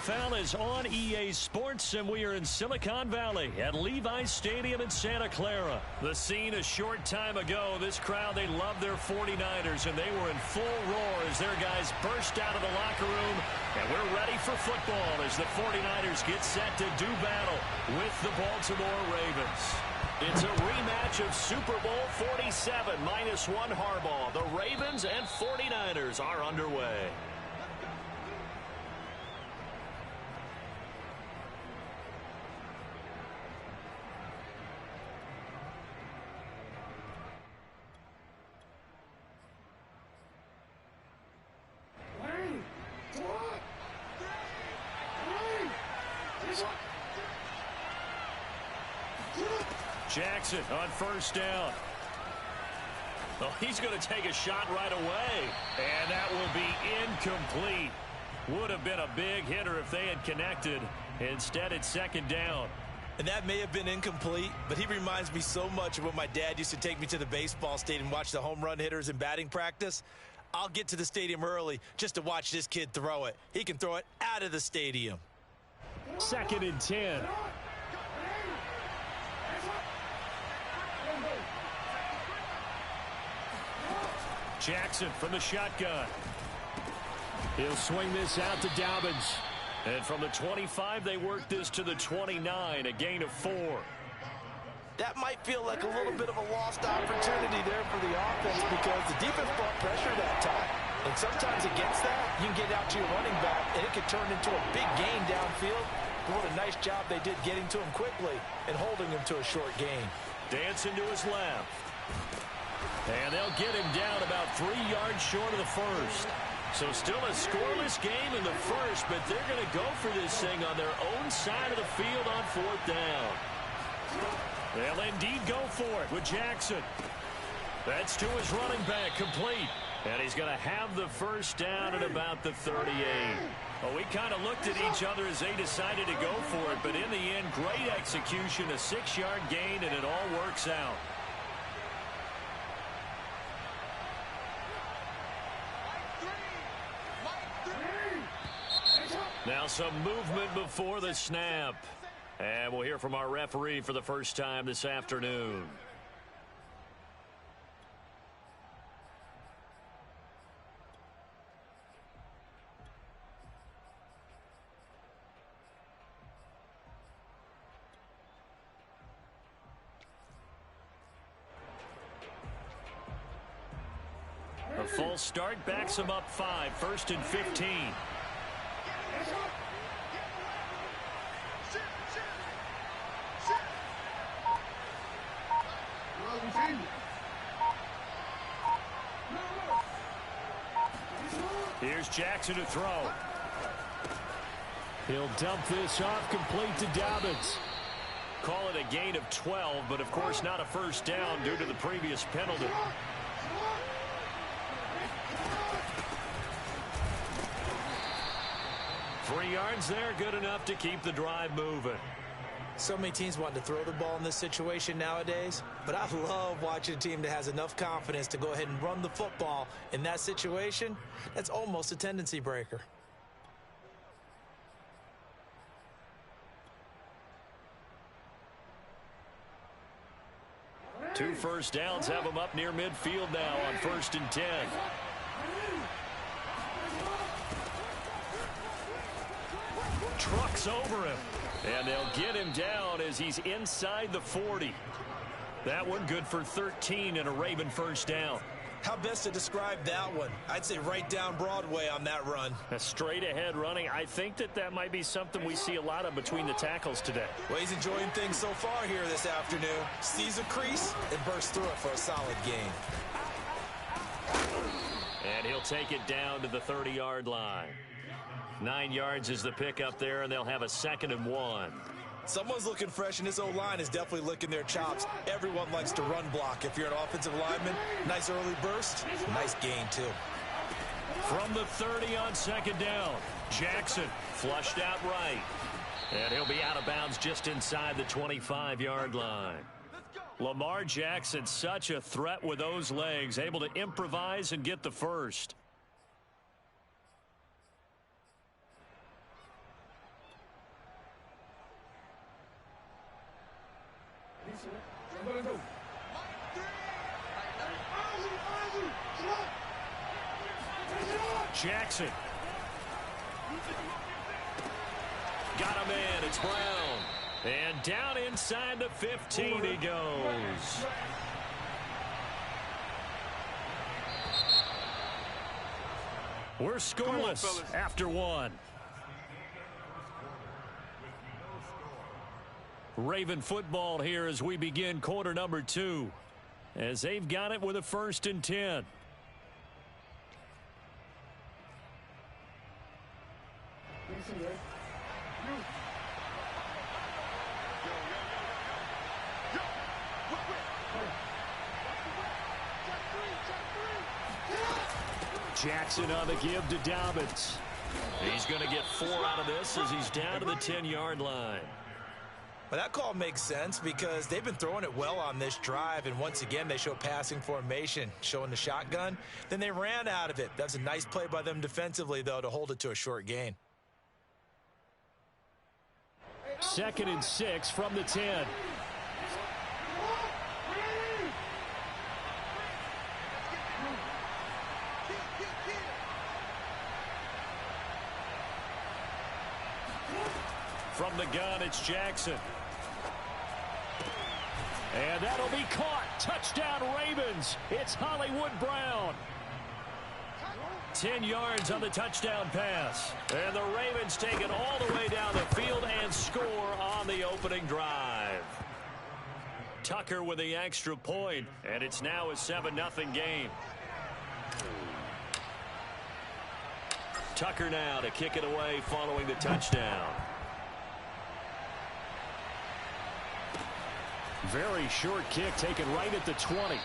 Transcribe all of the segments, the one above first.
NFL is on EA Sports, and we are in Silicon Valley at Levi's Stadium in Santa Clara. The scene a short time ago. This crowd, they love their 49ers, and they were in full roar as their guys burst out of the locker room. And we're ready for football as the 49ers get set to do battle with the Baltimore Ravens. It's a rematch of Super Bowl 47 -1 Harbaugh. The Ravens and 49ers are underway. Jackson on first down. Oh, he's going to take a shot right away. And that will be incomplete. Would have been a big hitter if they had connected. Instead, it's second down. And that may have been incomplete, but he reminds me so much of when my dad used to take me to the baseball stadium and watch the home run hitters in batting practice. I'll get to the stadium early just to watch this kid throw it. He can throw it out of the stadium. 2nd and 10. Jackson from the shotgun. He'll swing this out to Dobbins. And from the 25, they work this to the 29, a gain of 4. That might feel like a little bit of a lost opportunity there for the offense because the defense brought pressure that time. And sometimes against that, you can get out to your running back, and it could turn into a big gain downfield. But what a nice job they did getting to him quickly and holding him to a short gain. Dancing to his left. And they'll get him down about 3 yards short of the first. So still a scoreless game in the first, but they're going to go for this thing on their own side of the field on 4th down. They'll indeed go for it with Jackson. That's to his running back, complete. And he's going to have the first down at about the 38. Well, we kind of looked at each other as they decided to go for it, but in the end, great execution, a 6-yard gain, and it all works out. Now some movement before the snap. And we'll hear from our referee for the first time this afternoon. A false start backs him up 5, 1st and 15. Here's Jackson to throw. He'll dump this off complete to Dobbins. Call it a gain of 12, but of course not a first down due to the previous penalty. Three yards there, good enough to keep the drive moving. So many teams want to throw the ball in this situation nowadays, but I love watching a team that has enough confidence to go ahead and run the football in that situation. That's almost a tendency breaker. Two first downs have them up near midfield now on 1st and 10. Trucks over him. And they'll get him down as he's inside the 40. That one good for 13 and a Raven first down. How best to describe that one? I'd say right down Broadway on that run. A straight ahead running. I think that might be something we see a lot of between the tackles today. Well, he's enjoying things so far here this afternoon. Sees a crease and bursts through it for a solid gain. And he'll take it down to the 30-yard line. 9 yards is the pickup there, and they'll have a 2nd and 1. Someone's looking fresh, and this O-line is definitely licking their chops. Everyone likes to run block. If you're an offensive lineman, nice early burst, nice gain, too. From the 30 on 2nd down, Jackson flushed out right. And he'll be out of bounds just inside the 25-yard line. Lamar Jackson, such a threat with those legs, able to improvise and get the first. Jackson. Got him in. It's Brown. And down inside the 15 he goes. We're scoreless after one. Raven football here as we begin quarter number 2. As they've got it with a 1st and 10. Jackson on the give to Dobbins. He's going to get 4 out of this as he's down to the 10-yard line. Well, that call makes sense because they've been throwing it well on this drive, and once again they show passing formation, showing the shotgun. Then they ran out of it. That's a nice play by them defensively, though, to hold it to a short gain. 2nd and 6 from the 10. From the gun, it's Jackson. And that'll be caught. Touchdown, Ravens. It's Hollywood Brown. 10 yards on the touchdown pass. And the Ravens take it all the way down the field and score on the opening drive. Tucker with the extra point, and it's now a 7-0 game. Tucker now to kick it away following the touchdown. Very short kick taken right at the 20.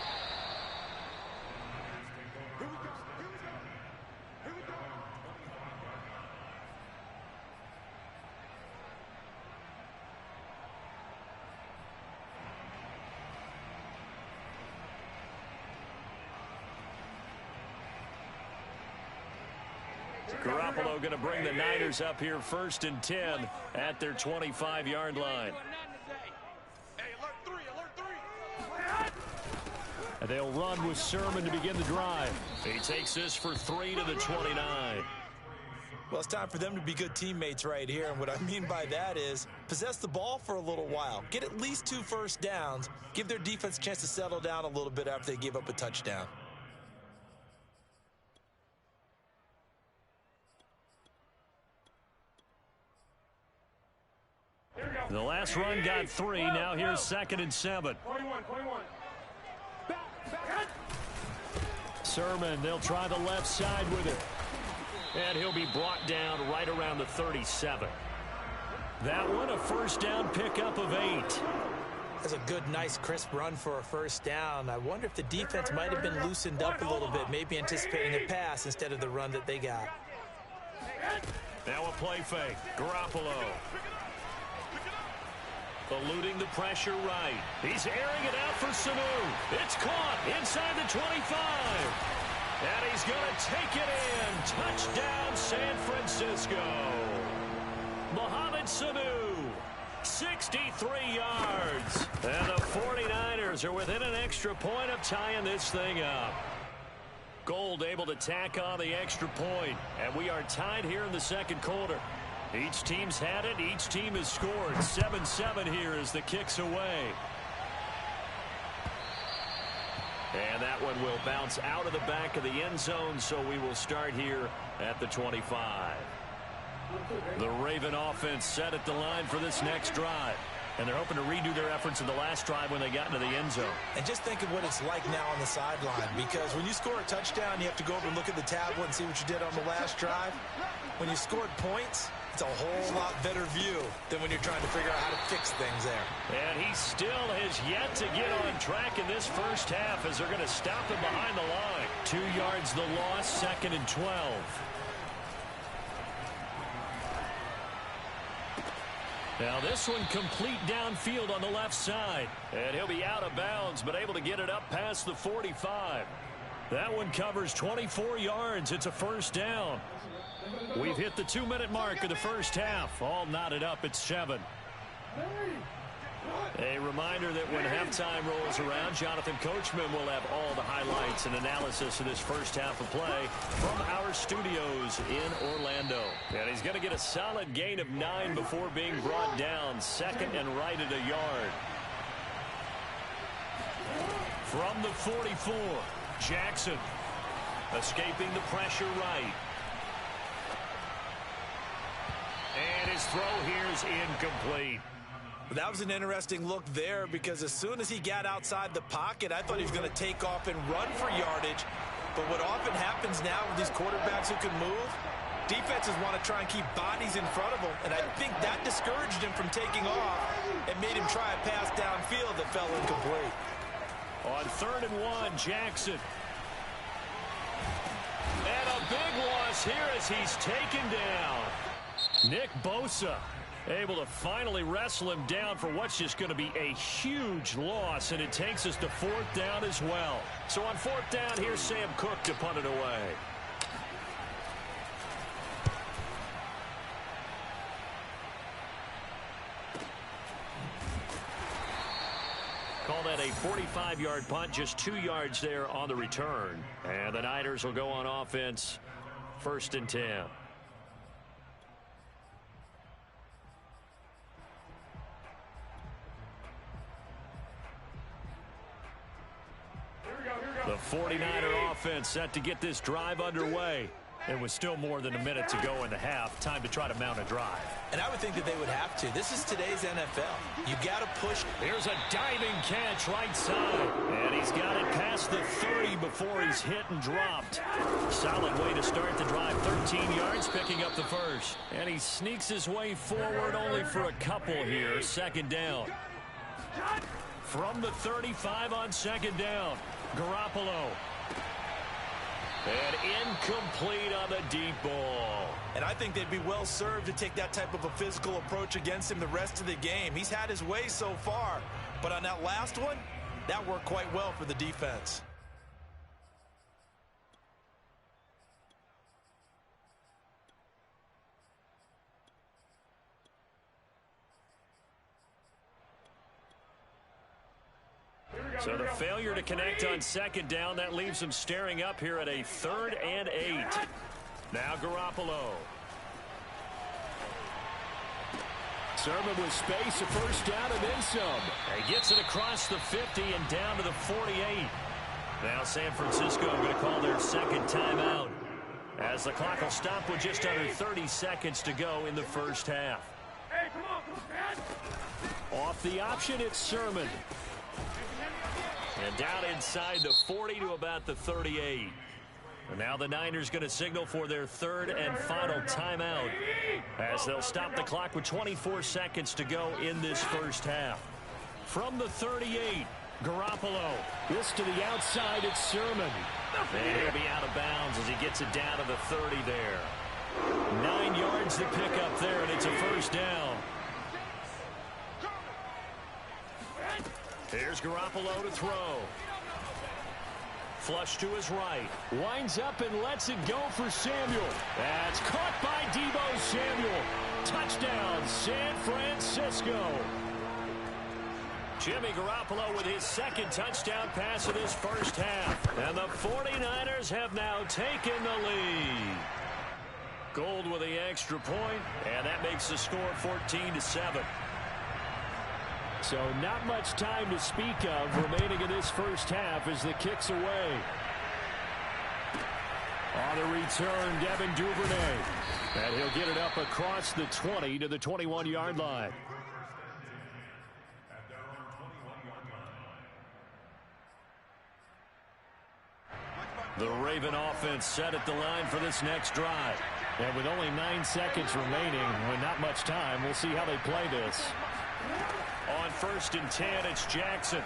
Garoppolo going to bring the Niners up here 1st and 10 at their 25-yard line. And they'll run with Sermon to begin the drive. He takes this for 3 to the 29. Well, it's time for them to be good teammates right here. And what I mean by that is possess the ball for a little while. Get at least 2 first downs. Give their defense a chance to settle down a little bit after they give up a touchdown. The last run got 3. Now here's 2nd and 7. Sermon, they'll try the left side with it. And he'll be brought down right around the 37. That one, a 1st down pickup of 8. That's a good, nice, crisp run for a 1st down. I wonder if the defense might have been loosened up a little bit, maybe anticipating a pass instead of the run that they got. Now a play fake. Garoppolo. Eluding the pressure right. He's airing it out for Sanu. It's caught inside the 25. And he's going to take it in. Touchdown, San Francisco. Mohamed Sanu, 63 yards. And the 49ers are within an extra point of tying this thing up. Gold able to tack on the extra point. And we are tied here in the 2nd quarter. Each team's had it. Each team has scored. 7-7 here as the kick's away. And that one will bounce out of the back of the end zone, so we will start here at the 25. The Raven offense set at the line for this next drive. And they're hoping to redo their efforts in the last drive when they got into the end zone. And just think of what it's like now on the sideline, because when you score a touchdown, you have to go over and look at the tablet and see what you did on the last drive. When you scored points, it's a whole lot better view than when you're trying to figure out how to fix things there. And he still has yet to get on track in this first half as they're going to stop him behind the line. 2 yards the loss, 2nd and 12. Now this one complete downfield on the left side. And he'll be out of bounds, but able to get it up past the 45. That one covers 24 yards. It's a 1st down. We've hit the 2-minute mark of the first half. All knotted up at 7. A reminder that when halftime rolls around, Jonathan Coachman will have all the highlights and analysis of this first half of play from our studios in Orlando. And he's going to get a solid gain of 9 before being brought down. Second and right at a yard. From the 44, Jackson escaping the pressure right. And his throw here is incomplete. That was an interesting look there because as soon as he got outside the pocket, I thought he was going to take off and run for yardage. But what often happens now with these quarterbacks who can move, defenses want to try and keep bodies in front of them. And I think that discouraged him from taking off and made him try a pass downfield that fell incomplete. On 3rd and 1, Jackson. And a big loss here as he's taken down. Nick Bosa able to finally wrestle him down for what's just going to be a huge loss, and it takes us to 4th down as well. So on 4th down, here's Sam Cook to punt it away. Call that a 45-yard punt, just 2 yards there on the return. And the Niners will go on offense, 1st and 10. The 49er offense set to get this drive underway. It was still more than a minute to go in the half. Time to try to mount a drive. And I would think that they would have to. This is today's NFL. You got to push. Here's a diving catch right side. And he's got it past the 30 before he's hit and dropped. Solid way to start the drive. 13 yards, picking up the first. And he sneaks his way forward only for a couple here. 2nd down. From the 35 on 2nd down. Garoppolo. And incomplete on the deep ball. And I think they'd be well served to take that type of a physical approach against him the rest of the game. He's had his way so far. But on that last one, that worked quite well for the defense. So the failure to connect on 2nd down, that leaves them staring up here at a 3rd and 8. Now Garoppolo. Sermon with space, a 1st down and then some. He gets it across the 50 and down to the 48. Now San Francisco going to call their 2nd timeout, as the clock will stop with just under 30 seconds to go in the first half. Hey, come on, off the option, it's Sermon. And down inside the 40 to about the 38. And now the Niners going to signal for their 3rd and final timeout, as they'll stop the clock with 24 seconds to go in this first half. From the 38, Garoppolo. This to the outside, it's Sermon. And he'll be out of bounds as he gets it down to the 30 there. 9 yards to pick up there, and it's a 1st down. Here's Garoppolo to throw. Flush to his right. Winds up and lets it go for Samuel. That's caught by Deebo Samuel. Touchdown, San Francisco. Jimmy Garoppolo with his 2nd touchdown pass of this first half. And the 49ers have now taken the lead. Gold with the extra point, and that makes the score 14-7. So not much time to speak of remaining in this first half as the kick's away. On the return, Devin Duvernay. And he'll get it up across the 20 to the 21-yard line. The Raven offense set at the line for this next drive. And with only 9 seconds remaining, with not much time, we'll see how they play this. On 1st and 10, it's Jackson.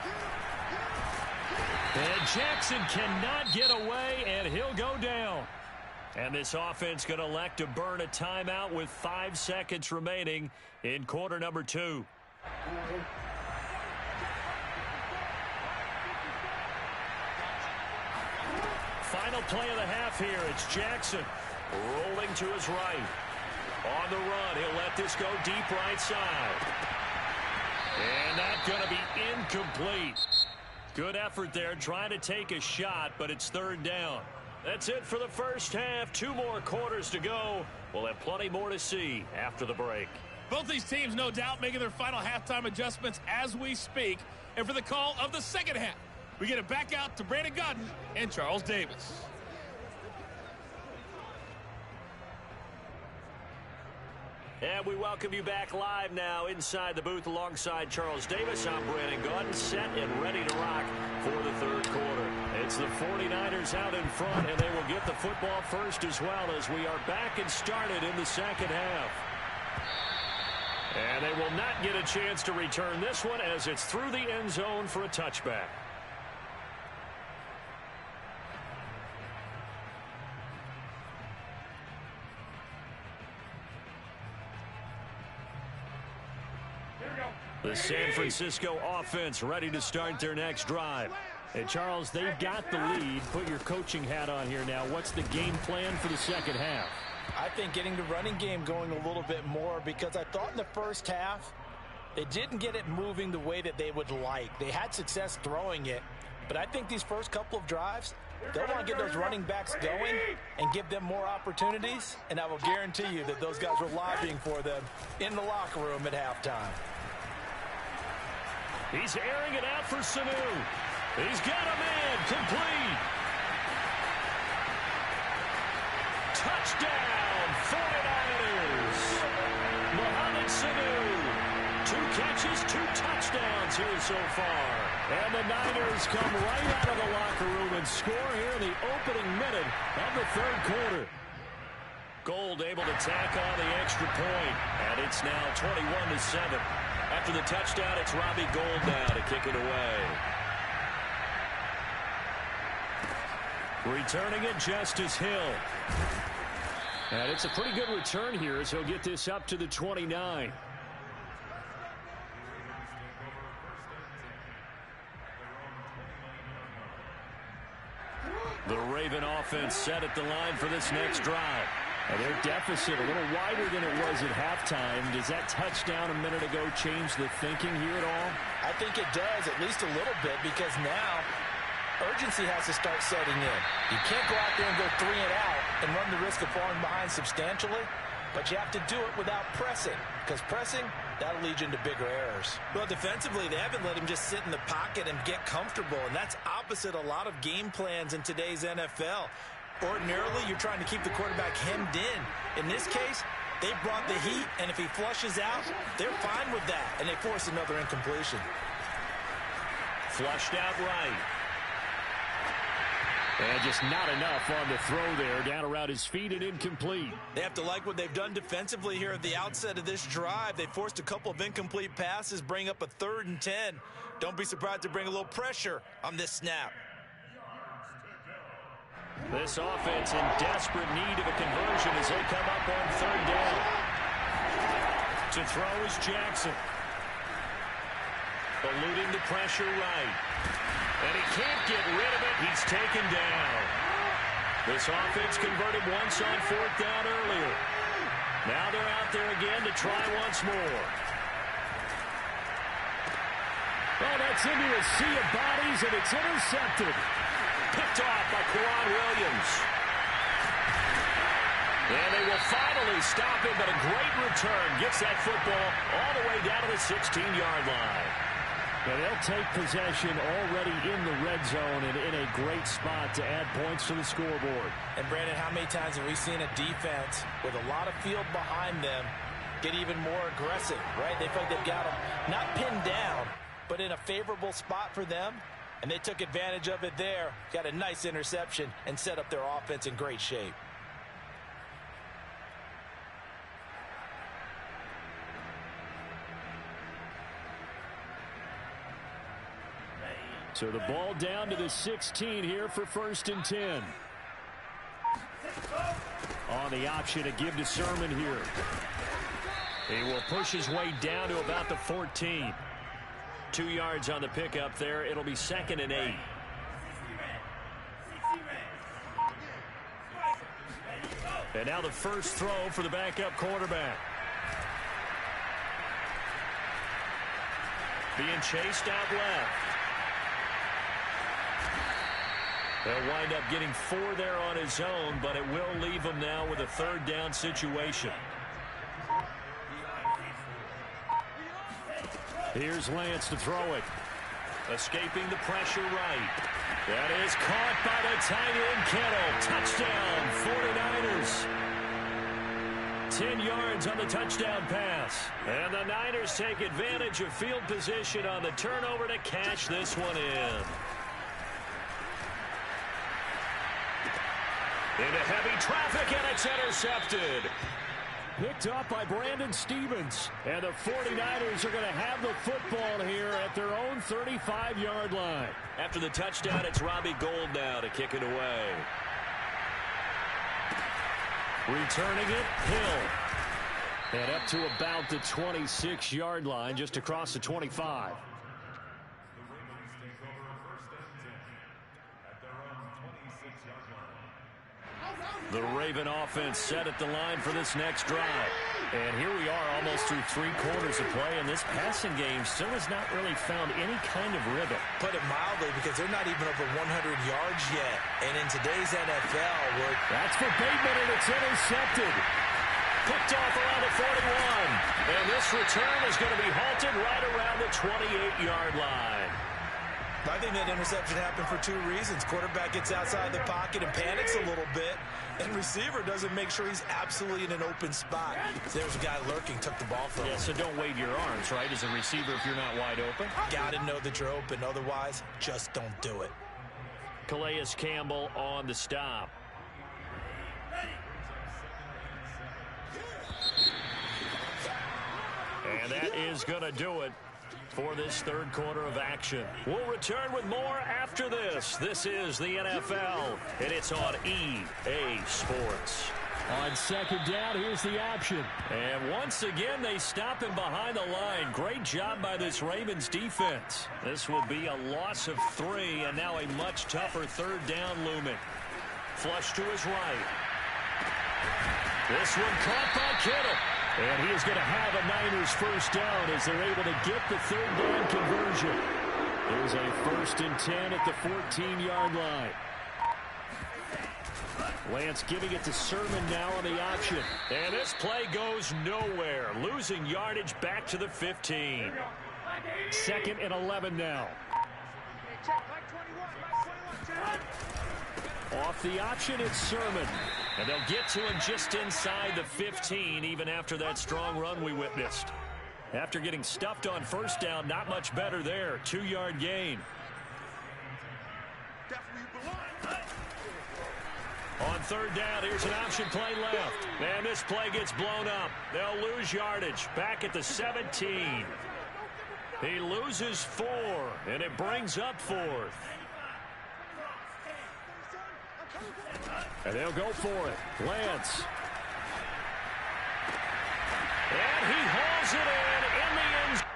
And Jackson cannot get away, and he'll go down. And this offense going to elect to burn a timeout with 5 seconds remaining in quarter number 2. Final play of the half here. It's Jackson rolling to his right. On the run, he'll let this go deep right side. And that going to be incomplete. Good effort there trying to take a shot, but it's third down. That's it for the first half. 2 more quarters to go. We'll have plenty more to see after the break. Both these teams, no doubt, making their final halftime adjustments as we speak. And for the call of the second half, we get it back out to Brandon Gaudin and Charles Davis. And we welcome you back live now inside the booth alongside Charles Davis. I'm Brandon Gaudin, set and ready to rock for the third quarter. It's the 49ers out in front, and they will get the football first as well as we are back and started in the second half. And they will not get a chance to return this one as it's through the end zone for a touchback. The San Francisco offense ready to start their next drive. Hey, Charles, they've got the lead. Put your coaching hat on here now. What's the game plan for the second half? I think getting the running game going a little bit more, because I thought in the first half they didn't get it moving the way that they would like. They had success throwing it, but I think these first couple of drives, they'll want to get those running backs going and give them more opportunities, and I will guarantee you that those guys were lobbying for them in the locker room at halftime. He's airing it out for Sanu. He's got a man complete. Touchdown, 49ers. Mohamed Sanu. 2 catches, 2 touchdowns here so far. And the Niners come right out of the locker room and score here in the opening minute of the third quarter. Gold able to tack on the extra point, and it's now 21-7. After the touchdown, it's Robbie Gould now to kick it away. Returning it, Justice Hill. And it's a pretty good return here as he'll get this up to the 29. The Raven offense set at the line for this next drive. And their deficit a little wider than it was at halftime. Does that touchdown a minute ago change the thinking here at all? I think it does, at least a little bit, because now urgency has to start setting in. You can't go out there and go 3 and out and run the risk of falling behind substantially, but you have to do it without pressing, because pressing, that'll lead you into bigger errors. Well, defensively, they haven't let him just sit in the pocket and get comfortable, and that's opposite a lot of game plans in today's NFL. Ordinarily, you're trying to keep the quarterback hemmed in. In this case, they brought the heat, and if he flushes out, they're fine with that, and they force another incompletion. Flushed out right. And just not enough on the throw there. Down around his feet and incomplete. They have to like what they've done defensively here at the outset of this drive. They forced a couple of incomplete passes, bring up a 3rd and 10. Don't be surprised to bring a little pressure on this snap. This offense in desperate need of a conversion as they come up on 3rd down. To throw is Jackson. Eluding the pressure right. And he can't get rid of it. He's taken down. This offense converted once on 4th down earlier. Now they're out there again to try once more. Well, that's into a sea of bodies, and it's intercepted. Picked off by Quad Williams. And they will finally stop him, but a great return. Gets that football all the way down to the 16-yard line. And they'll take possession already in the red zone and in a great spot to add points to the scoreboard. And, Brandon, how many times have we seen a defense with a lot of field behind them get even more aggressive, right? They feel like they've got them not pinned down, but in a favorable spot for them. And they took advantage of it there, got a nice interception, and set up their offense in great shape. So the ball down to the 16 here for 1st and 10. On the option to give to Sermon here. He will push his way down to about the 14. 2 yards on the pickup there. It'll be 2nd and 8. And now the first throw for the backup quarterback. being chased out left. He'll wind up getting 4 there on his own, but it will leave him now with a third down situation. Here's Lance to throw it. Escaping the pressure right. That is caught by the tight end, Kittle. Touchdown, 49ers. 10 yards on the touchdown pass. And the Niners take advantage of field position on the turnover to cash this one in. Into heavy traffic, and it's intercepted. Picked up by Brandon Stephens. And the 49ers are going to have the football here at their own 35-yard line. After the touchdown, it's Robbie Gould now to kick it away. Returning it, Hill. And up to about the 26-yard line, just across the 25. The Raven offense set at the line for this next drive. And here we are almost through 3 quarters of play, and this passing game still has not really found any kind of rhythm. Put it mildly, because they're not even over 100 yards yet. And in today's NFL, that's for Bateman, and it's intercepted. Picked off around the 41. And this return is going to be halted right around the 28-yard line. I think that interception happened for 2 reasons. Quarterback gets outside the pocket and panics a little bit, and receiver doesn't make sure he's absolutely in an open spot. So there's a guy lurking, took the ball from him. Yeah, so don't wave your arms, right, as a receiver if you're not wide open. Got to know that you're open. Otherwise, just don't do it. Calais Campbell on the stop. And that is going to do it for this third quarter of action. We'll return with more after this. This is the NFL, and it's on EA Sports. On second down, here's the option. And once again, they stop him behind the line. Great job by this Ravens defense. This will be a loss of 3, and now a much tougher third down looming. Flush to his right. This one caught by Kittle. And he is going to have a Niners first down as they're able to get the third down conversion. There's a 1st and 10 at the 14-yard line. Lance giving it to Sermon now on the option. And this play goes nowhere. Losing yardage back to the 15. 2nd and 11 now. Off the option, it's Sermon. And they'll get to him just inside the 15, even after that strong run we witnessed. After getting stuffed on first down, not much better there. 2-yard gain. On third down, here's an option play left. And this play gets blown up. They'll lose yardage back at the 17. He loses 4, and it brings up 4th. And they'll go for it. Lance. And he hauls it in the end zone.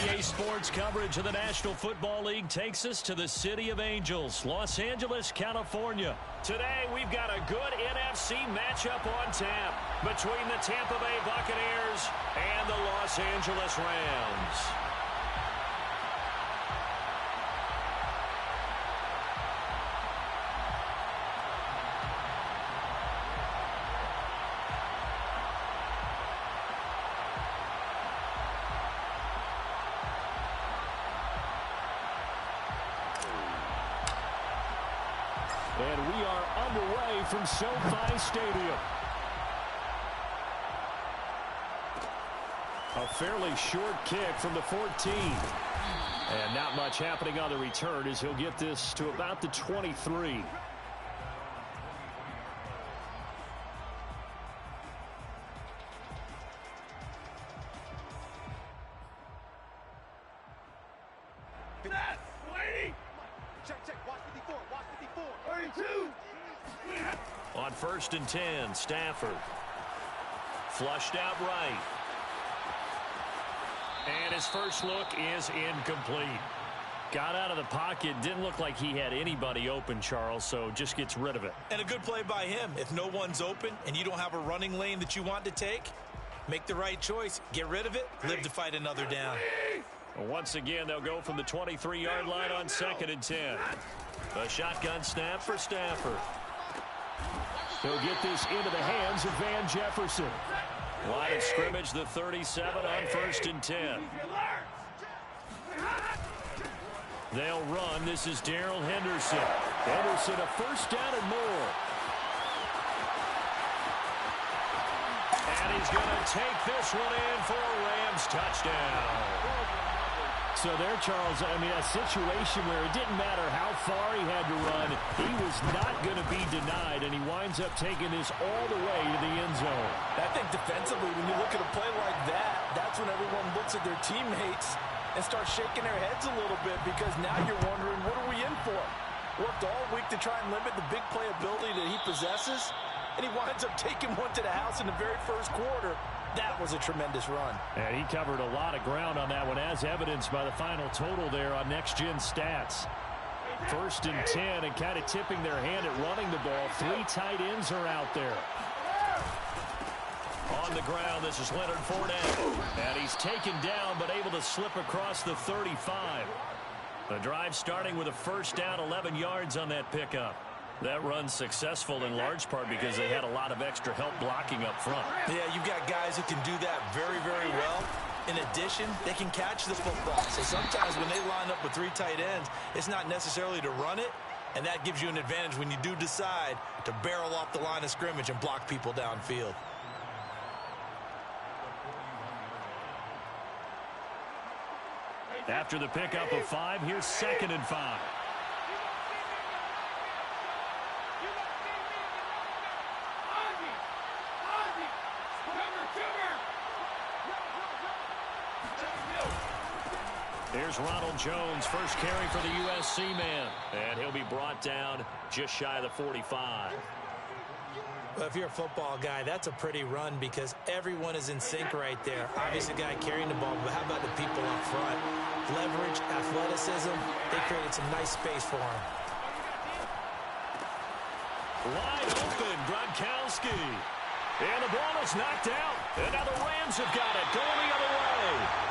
EA Sports coverage of the National Football League takes us to the City of Angels, Los Angeles, California. Today, we've got a good NFC matchup on tap between the Tampa Bay Buccaneers and the Los Angeles Rams. And we are underway from SoFi Stadium. A fairly short kick from the 14. And not much happening on the return as he'll get this to about the 23. On 1st and 10, Stafford. Flushed out right. And his first look is incomplete. Got out of the pocket. Didn't look like he had anybody open, Charles, so just gets rid of it. And a good play by him. If no one's open and you don't have a running lane that you want to take, make the right choice. Get rid of it. Live to fight another down. Once again, they'll go from the 23-yard line on 2nd and 10. A shotgun snap for Stafford. He'll get this into the hands of Van Jefferson. Line of scrimmage, the 37 on 1st and 10. They'll run. This is Darrell Henderson. Henderson, a first down and more. And he's going to take this one in for a Rams touchdown. So there, Charles, I mean, a situation where it didn't matter how far he had to run, he was not going to be denied, and he winds up taking this all the way to the end zone. I think defensively, when you look at a play like that, that's when everyone looks at their teammates and starts shaking their heads a little bit, because now you're wondering, what are we in for? Worked all week to try and limit the big play ability that he possesses, and he winds up taking one to the house in the very first quarter. That was a tremendous run. And he covered a lot of ground on that one, as evidenced by the final total there on Next Gen Stats. 1st and 10, and kind of tipping their hand at running the ball. 3 tight ends are out there. On the ground, this is Leonard Fournette. And he's taken down, but able to slip across the 35. The drive starting with a first down, 11 yards on that pickup. That run's successful in large part because they had a lot of extra help blocking up front. Yeah, you've got guys who can do that very, very well. In addition, they can catch the football. So sometimes when they line up with 3 tight ends, it's not necessarily to run it, and that gives you an advantage when you do decide to barrel off the line of scrimmage and block people downfield. After the pickup of 5, here's 2nd and 5. Here's Ronald Jones, first carry for the USC man. And he'll be brought down just shy of the 45. Well, if you're a football guy, that's a pretty run because everyone is in sync right there. Obviously, the guy carrying the ball, but how about the people up front? Leverage, athleticism, they created some nice space for him. Wide open, Gronkowski. And the ball is knocked out. And now the Rams have got it, going the other way.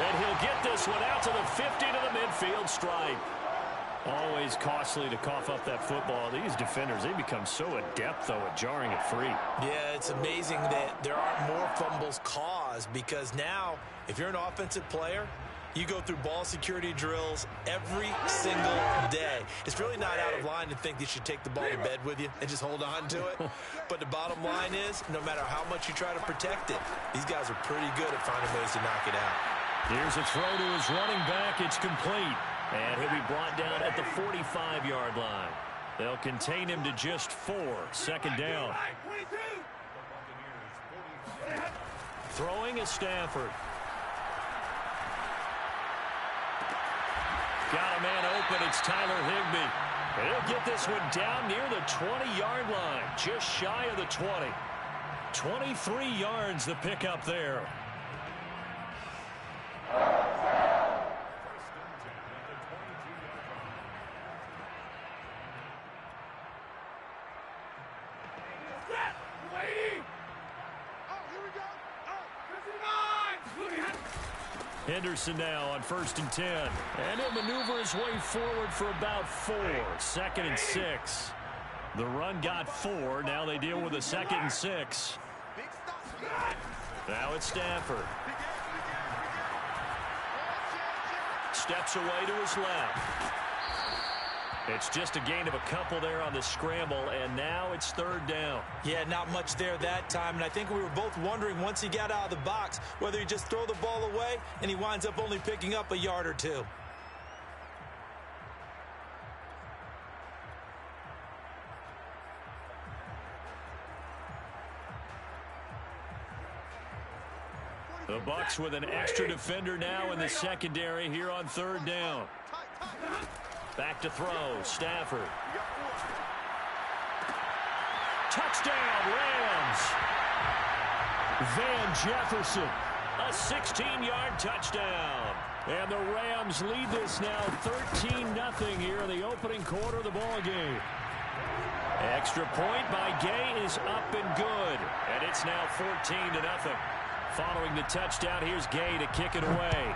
And he'll get this one out to the 50 to the midfield stripe. Always costly to cough up that football. These defenders, they become so adept, though, at jarring it free. Yeah, it's amazing that there aren't more fumbles caused because now, if you're an offensive player, you go through ball security drills every single day. It's really not out of line to think that you should take the ball to bed with you and just hold on to it. But the bottom line is, no matter how much you try to protect it, these guys are pretty good at finding ways to knock it out. Here's a throw to his running back. It's complete. And he'll be brought down at the 45-yard line. They'll contain him to just 4. 2nd down. Throwing is Stafford. Got a man open. It's Tyler Higbee. And he'll get this one down near the 20-yard line, just shy of the 20. 23 yards the pickup there. Henderson now on 1st and 10. And he'll maneuver his way forward for about 4. 2nd and 6. The run got 4. Now they deal with a 2nd and 6. Now it's Stafford. Steps away to his left. It's just a gain of a couple there on the scramble, and now it's 3rd down. Yeah, not much there that time, and I think we were both wondering once he got out of the box whether he just throw the ball away and he winds up only picking up a yard or 2. The Bucs with an extra defender now in the secondary here on 3rd down. Back to throw, Stafford. Touchdown, Rams. Van Jefferson. A 16-yard touchdown. And the Rams lead this now 13-0 here in the opening quarter of the ball game. Extra point by Gay is up and good. And it's now 14-0. Following the touchdown, here's Gay to kick it away.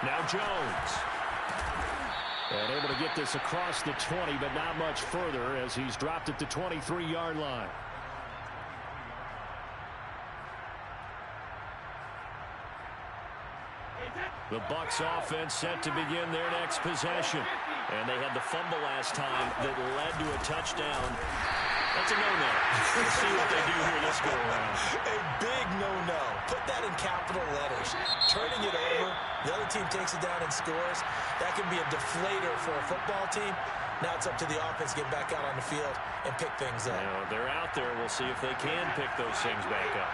Now Jones. And able to get this across the 20, but not much further as he's dropped at the 23-yard line. The Bucs offense set to begin their next possession. And they had the fumble last time that led to a touchdown. That's a no-no. Let's see what they do here this go around. A big no-no. Put that in capital letters. Turning it over, the other team takes it down and scores. That can be a deflator for a football team. Now it's up to the offense to get back out on the field and pick things up. Now, they're out there. We'll see if they can pick those things back up.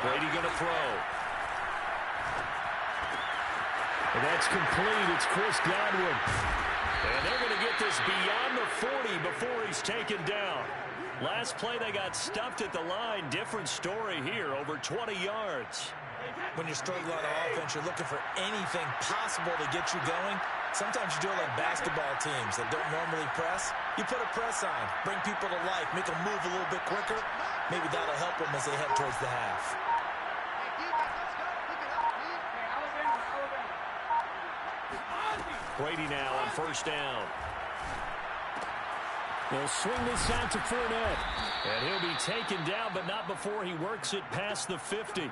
Brady going to throw. And that's complete. It's Chris Godwin. And they're going to get this beyond the 40 before he's taken down. Last play, they got stuffed at the line. Different story here, over 20 yards. When you're struggling on offense, you're looking for anything possible to get you going. Sometimes you do it like basketball teams that don't normally press. You put a press on, bring people to life, make them move a little bit quicker. Maybe that'll help them as they head towards the half. Brady now on 1st down. They'll swing this out to Fournette. And he'll be taken down, but not before he works it past the 50.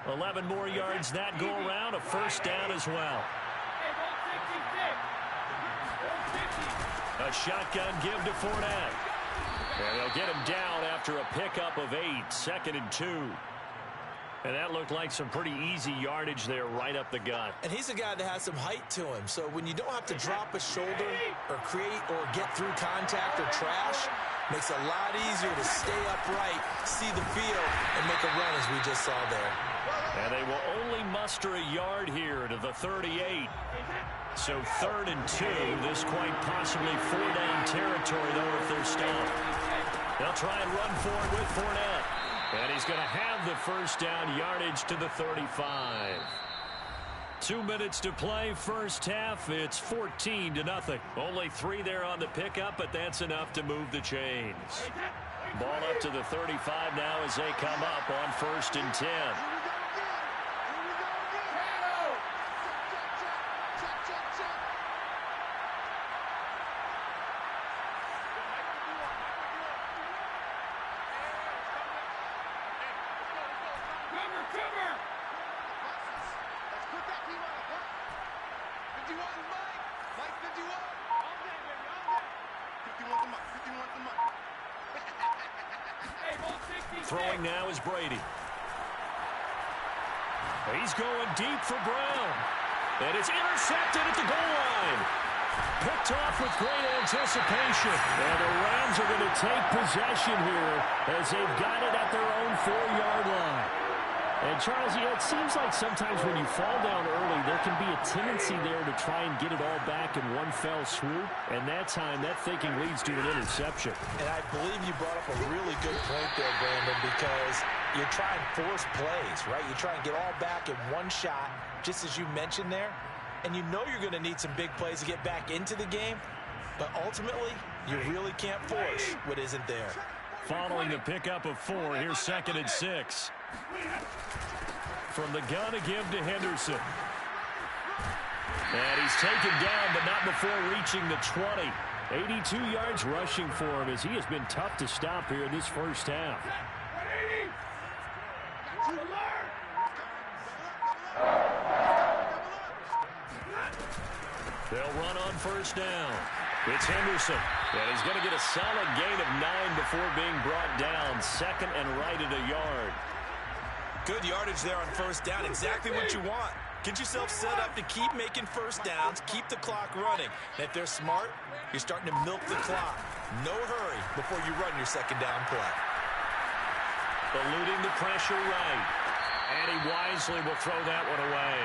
11 more yards that go around, a 1st down as well. A shotgun give to Fournette. And they'll get him down after a pickup of 8, 2nd and 2. And that looked like some pretty easy yardage there right up the gut. And he's a guy that has some height to him. So when you don't have to drop a shoulder or create or get through contact or trash, makes it a lot easier to stay upright, see the field, and make a run as we just saw there. And they will only muster a yard here to the 38. So 3rd and 2. This quite possibly 4-down territory, though, if they're stopped. They'll try and run for it with Fournette. And he's going to have the 1st down, yardage to the 35. 2 minutes to play, 1st half. It's 14-0. Only 3 there on the pickup, but that's enough to move the chains. Ball up to the 35 now as they come up on 1st and 10. Throwing now is Brady. He's going deep for Brown. And it's intercepted at the goal line. Picked off with great anticipation. And the Rams are going to take possession here as they've got it at their own 4-yard line. And, Charles, it seems like sometimes when you fall down early, there can be a tendency there to try and get it all back in one fell swoop. And that time, that thinking leads to an interception. And I believe you brought up a really good point there, Brandon, because you try and force plays, right? You try and get all back in one shot, just as you mentioned there. And you know you're going to need some big plays to get back into the game. But ultimately, you really can't force what isn't there. Following the pickup of 4, here's 2nd and 6. From the gun to give to Henderson. And he's taken down, but not before reaching the 20. 82 yards rushing for him as he has been tough to stop here in this first half. They'll run on first down. It's Henderson, and he's going to get a solid gain of 9 before being brought down. 2nd and right at a yard. Good yardage there on first down. Exactly what you want. Get yourself set up to keep making first downs, keep the clock running. And if they're smart, you're starting to milk the clock. No hurry before you run your 2nd down play. Eluding the pressure right. And he wisely will throw that one away.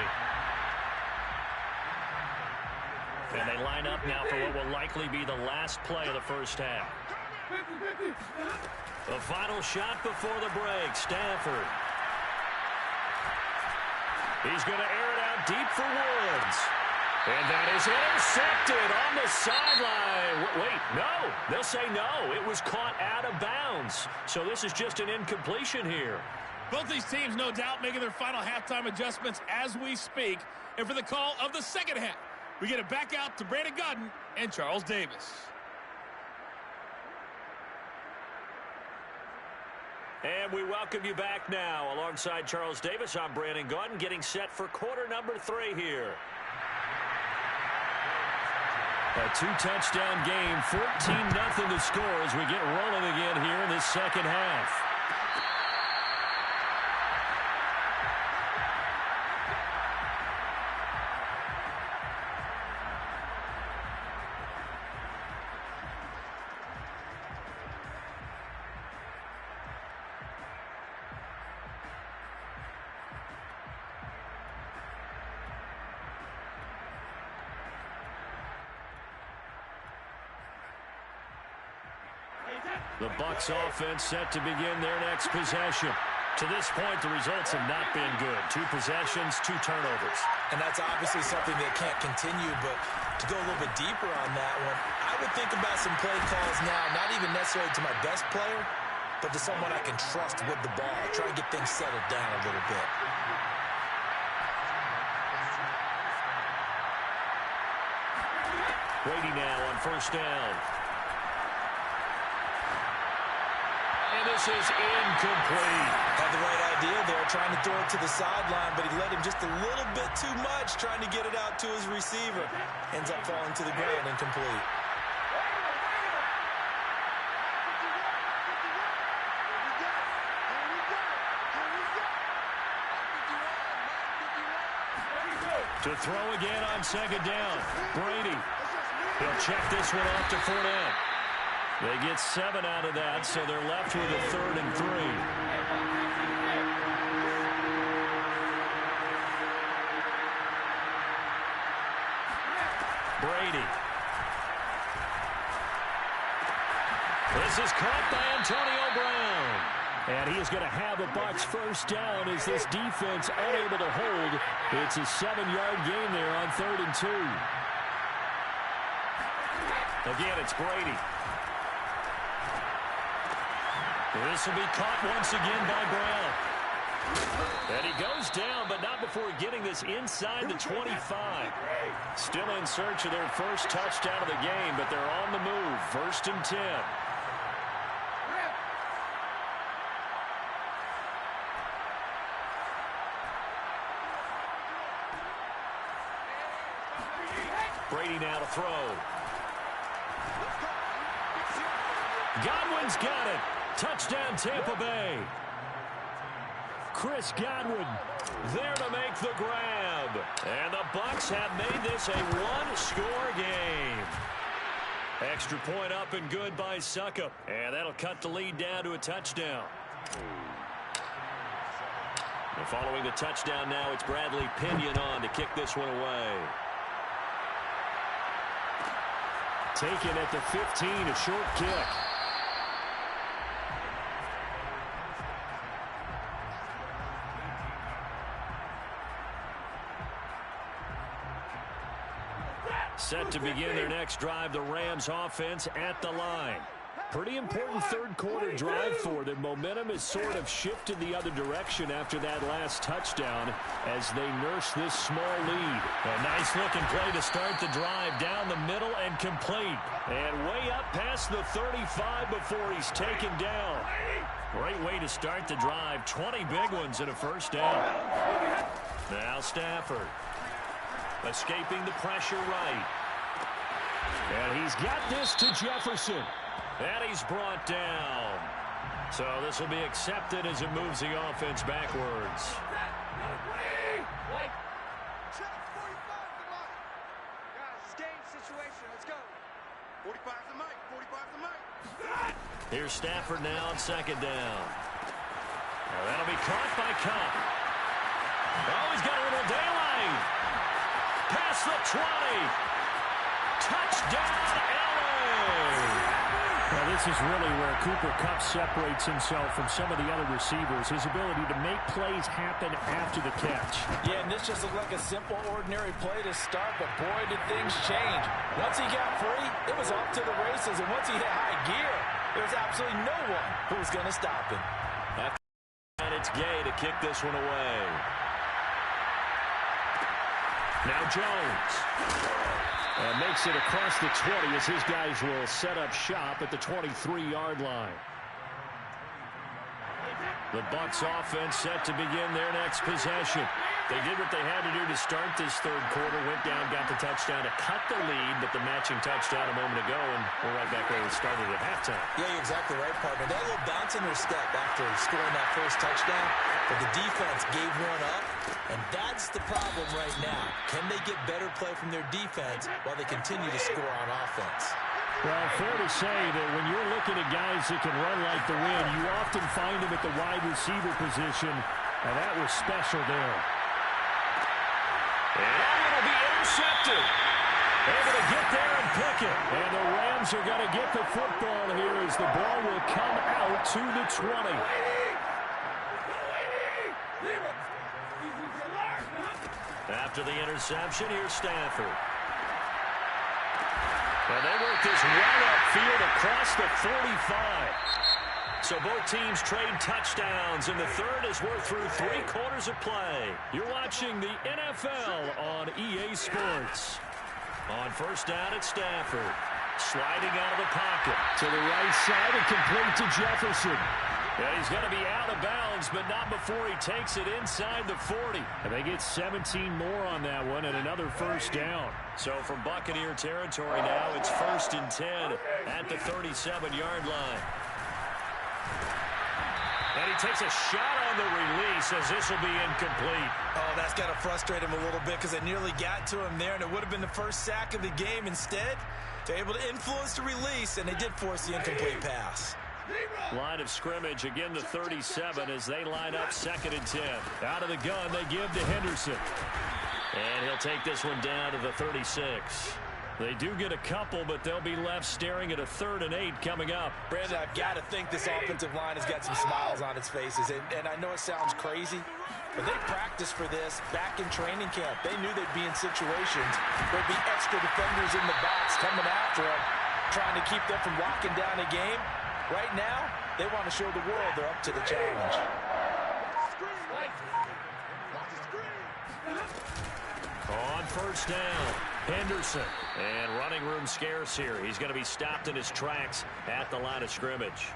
And they line up now for what will likely be the last play of the first half. The final shot before the break, Stafford. He's going to air it out deep for Woods. And that is intercepted on the sideline. Wait, no. They'll say no. It was caught out of bounds. So this is just an incompletion here. Both these teams, no doubt, making their final halftime adjustments as we speak. And for the call of the second half, we get it back out to Brandon Gaudin and Charles Davis. And we welcome you back now. Alongside Charles Davis, I'm Brandon Gaudin, getting set for quarter number 3 here. A 2-touchdown game, 14-0 to score as we get rolling again here in this second half. The Bucs offense set to begin their next possession. To this point, the results have not been good. 2 possessions, 2 turnovers. And that's obviously something that can't continue, but to go a little bit deeper on that one, I would think about some play calls now, not even necessarily to my best player, but to someone I can trust with the ball. Try to get things settled down a little bit. Brady now on first down. And this is incomplete. Had the right idea there, trying to throw it to the sideline, but he led him just a little bit too much, trying to get it out to his receiver. Ends up falling to the ground, incomplete. To throw again on second down. Brady. He'll check this one off to Fournette. They get 7 out of that, so they're left with a 3rd and 3. Brady. This is caught by Antonio Brown. And he is going to have a Bucs first down as this defense unable to hold. It's a 7-yard gain there on 3rd and 2. Again, it's Brady. This will be caught once again by Brown. And he goes down, but not before getting this inside the 25. Still in search of their first touchdown of the game, but they're on the move. 1st and 10. Brady now to throw. Godwin's got it. Touchdown, Tampa Bay. Chris Godwin there to make the grab. And the Bucs have made this a 1-score game. Extra point up and good by Succop. And that'll cut the lead down to a touchdown. And following the touchdown now, it's Bradley Pinion on to kick this one away. Taken at the 15, a short kick. Set to begin their next drive, the Rams offense at the line. Pretty important third-quarter drive for them. Momentum has sort of shifted the other direction after that last touchdown as they nurse this small lead. A nice-looking play to start the drive down the middle and complete. And way up past the 35 before he's taken down. Great way to start the drive. 20 big ones and a first down. Now Stafford. Escaping the pressure right. And he's got this to Jefferson. And he's brought down. So this will be accepted as it moves the offense backwards. Here's Stafford now on second down. Now that'll be caught by Kupp. Oh, he's got a little daylight. Past the 20. Touchdown, LA. Well, this is really where Cooper Kupp separates himself from some of the other receivers. His ability to make plays happen after the catch. Yeah, and this just looked like a simple, ordinary play to start, but boy, did things change. Once he got free, it was off to the races, and once he hit high gear, there was absolutely no one who was going to stop him. And it's Gay to kick this one away. Now Jones. And makes it across the 20 as his guys will set up shop at the 23-yard line. The Bucs offense set to begin their next possession. They did what they had to do to start this third quarter. Went down, got the touchdown to cut the lead, but the matching touchdown a moment ago, and we're right back where we started at halftime. Yeah, you're exactly right, partner. That little bounce in their step after scoring that first touchdown, but the defense gave one up, and that's the problem right now. Can they get better play from their defense while they continue to score on offense? Well, fair to say that when you're looking at guys that can run like the wind, you often find them at the wide receiver position, and that was special there. And it'll be intercepted. Able to get there and pick it. And the Rams are going to get the football here as the ball will come out to the 20. After the interception, here's Stafford. And they work this right upfield across the 45. So both teams trade touchdowns, and the third as we're through 3 quarters of play. You're watching the NFL on EA Sports. On first down, it's Stafford. Sliding out of the pocket. To the right side and complete to Jefferson. Yeah, he's going to be out of bounds, but not before he takes it inside the 40. And they get 17 more on that one and another first down. So from Buccaneer territory now, it's 1st and 10 at the 37-yard line. And he takes a shot on the release as this will be incomplete. Oh, that's got to frustrate him a little bit because they nearly got to him there, and it would have been the first sack of the game. Instead, they're able to influence the release, and they did force the incomplete pass. Line of scrimmage, again the 37 as they line up 2nd and 10. Out of the gun, they give to Henderson. And he'll take this one down to the 36. They do get a couple, but they'll be left staring at a 3rd and 8 coming up. Brandon, I've got to think this offensive line has got some smiles on its faces. And I know it sounds crazy, but they practiced for this back in training camp. They knew they'd be in situations where there'd be extra defenders in the box coming after them, trying to keep them from locking down a game. Right now, they want to show the world they're up to the challenge. On first down, Henderson. And running room scarce here. He's going to be stopped in his tracks at the line of scrimmage.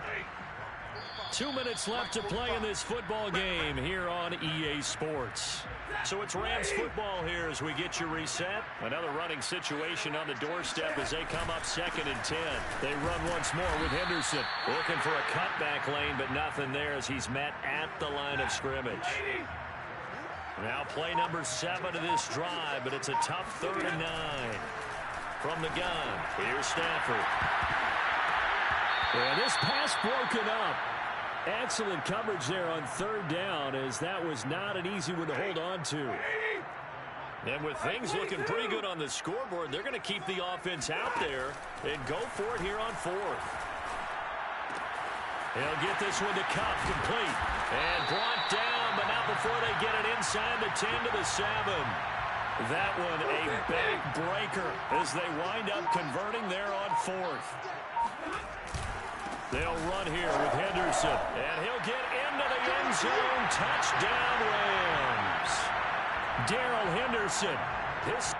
2 minutes left to play in this football game here on EA Sports. So it's Rams football here as we get you reset. Another running situation on the doorstep as they come up 2nd and 10. They run once more with Henderson. Looking for a cutback lane, but nothing there as he's met at the line of scrimmage. Now play number 7 of this drive, but it's a tough 3rd and 9. From the gun, here's Stafford. And this pass broken up. Excellent coverage there on 3rd down, as that was not an easy one to hold on to. And with things looking pretty good on the scoreboard, they're going to keep the offense out there and go for it here on 4th. He'll get this one to Kupp, complete. And brought down, but not before they get it inside the 10 to the 7. That one a backbreaker as they wind up converting there on 4th. They'll run here with Henderson, and he'll get into the end zone. Touchdown, Rams. Darrell Henderson. His